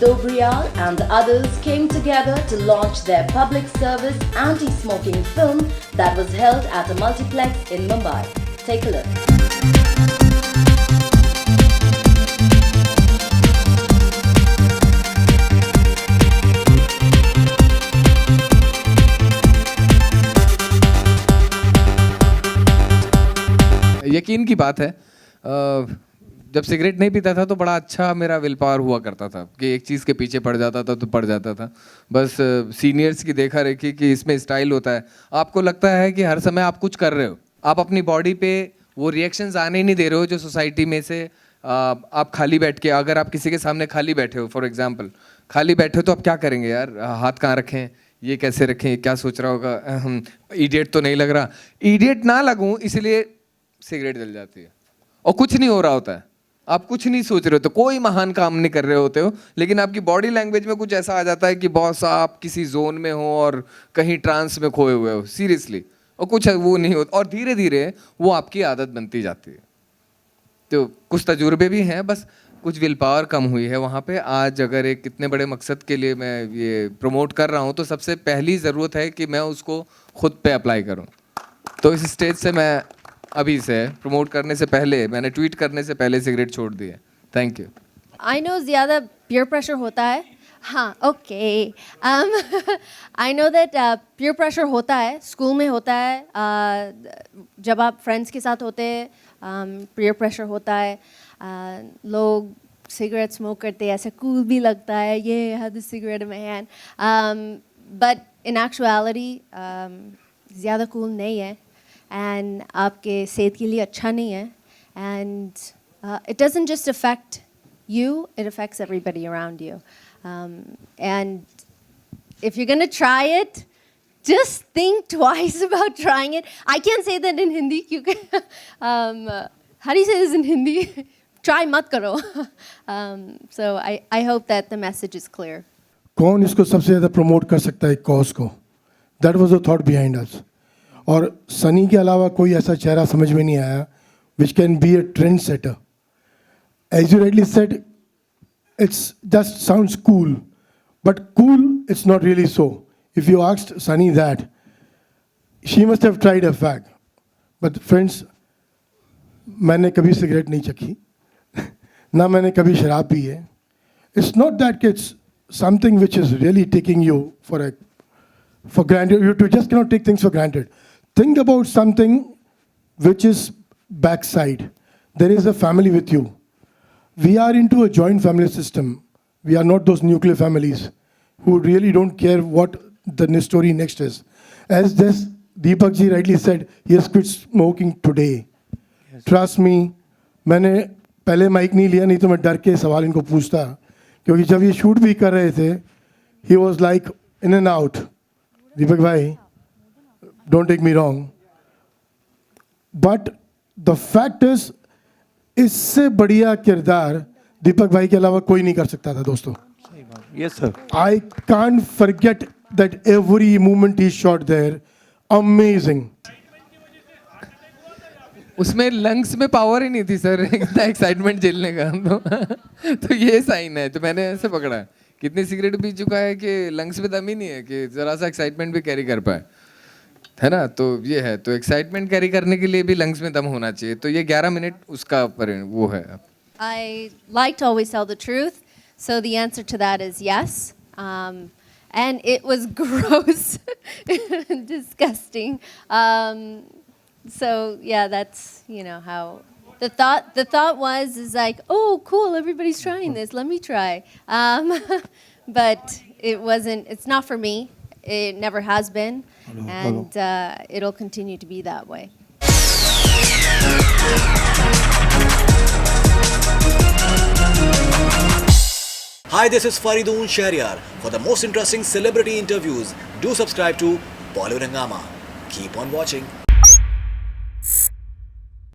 Dobriyal and the others came together to launch their public service anti-smoking film that was held at a multiplex in Mumbai. Take a look. यकीन की बात है, जब cigarette नहीं पीता था तो बड़ा अच्छा मेरा विल पावर हुआ करता था कि एक चीज़ के पीछे पड़ जाता था तो पड़ जाता था। बस सीनियर्स की देखा रेखी कि इसमें स्टाइल होता है। आपको लगता है कि हर समय आप कुछ कर रहे हो, आप अपनी बॉडी पे वो रिएक्शंस आने ही नहीं दे रहे हो जो सोसाइटी में से आप खाली बैठ के, अगर आप किसी के सामने खाली बैठे हो, फॉर एग्जांपल खाली बैठे हो तो आप क्या करेंगे यार, हाथ कहाँ रखें, ये कैसे रखें, क्या सोच रहा होगा, इडियट तो नहीं लग रहा। इडियट ना लगूं इसलिए सिगरेट जल जाती है और कुछ नहीं हो रहा होता है, आप कुछ नहीं सोच रहे होते, कोई महान काम नहीं कर रहे होते हो, लेकिन आपकी बॉडी लैंग्वेज में कुछ ऐसा आ जाता है कि बॉस आप किसी जोन में हो और कहीं ट्रांस में खोए हुए हो सीरियसली, और कुछ वो नहीं होता और धीरे धीरे वो आपकी आदत बनती जाती है। तो कुछ तजुर्बे भी हैं, बस कुछ विल पावर कम हुई है वहाँ पे। आज अगर एक इतने बड़े मकसद के लिए मैं ये प्रमोट कर रहा हूँ तो सबसे पहली ज़रूरत है कि मैं उसको खुद पे अप्लाई करूँ। तो इस स्टेज से मैं अभी से प्रमोट करने से पहले, मैंने ट्वीट करने से पहले सिगरेट छोड़ दी है। Thank you. आई नो ज़्यादा पीयर प्रेशर होता है, हाँ okay. I know that peer pressure होता है, स्कूल में होता है, जब आप फ्रेंड्स के साथ होते हैं पीयर प्रेशर होता है, लोग सिगरेट स्मोक करते हैं, ऐसा कूल भी लगता है, ये have the cigarette in my hand, but in actuality ज़्यादा कूल नहीं है एंड आपके सेहत के लिए अच्छा नहीं है, and it doesn't just affect you, it affects everybody around you. And if you're going to try it, just think twice about trying it. I can't say that in Hindi. How do you say this in Hindi? Try mat karo. So I hope that the message is clear. कौन इसको सबसे ज़्यादा promote कर सकता है cause को? That was the thought behind us. और सनी के अलावा कोई ऐसा चेहरा समझ में नहीं आया which can be a trend setter. As you rightly said, it's just sounds cool, but cool it's not really so. If you asked Sunny that, she must have tried a fag. But friends, मैंने कभी cigarette नहीं चखी, ना मैंने कभी शराब P है. It's not that it's something which is really taking you for granted. You just cannot take things for granted. Think about something which is backside. There is a family with you. We are into a joint family system. We are not those nuclear families who really don't care what the story next is. As this Deepak ji rightly said, he has quit smoking today. Yes. Trust me, मैंने पहले mic नहीं लिया, नहीं तो मैं डर के सवाल इनको पूछता, क्योंकि जब ये शूट भी कर रहे थे, he was like in and out. Deepak bhai, don't take me wrong. But the fact is, इससे बढ़िया किरदार दीपक भाई के अलावा कोई नहीं कर सकता था दोस्तों. Yes sir. I can't forget that every moment he shot there. Amazing. उसमें लंग्स में पावर ही नहीं थी सर, इतना एक्साइटमेंट झेलने का. तो ये साइन है, तो मैंने ऐसे पकड़ा है. कितनी सिगरेट पी चुका है कि लंग्स में दम ही नहीं है कि जरा सा एक्साइटमेंट भी कैरी कर पाए, है ना. तो ये है, तो एक्साइटमेंट कैरी करने के लिए भी लंग्स में दम होना चाहिए. तो ये 11 मिनट उसका वो है. I like to always tell the truth, so the answer to that is yes. And it was gross, disgusting. So yeah, that's how the thought is like, oh cool, everybody's trying this, let me try. But it wasn't. It's not for me. It never has been, and it'll continue to be that way. Hi, this is Faridoon Shahryar. For the most interesting celebrity interviews, do subscribe to Bollywood Hungama. Keep on watching.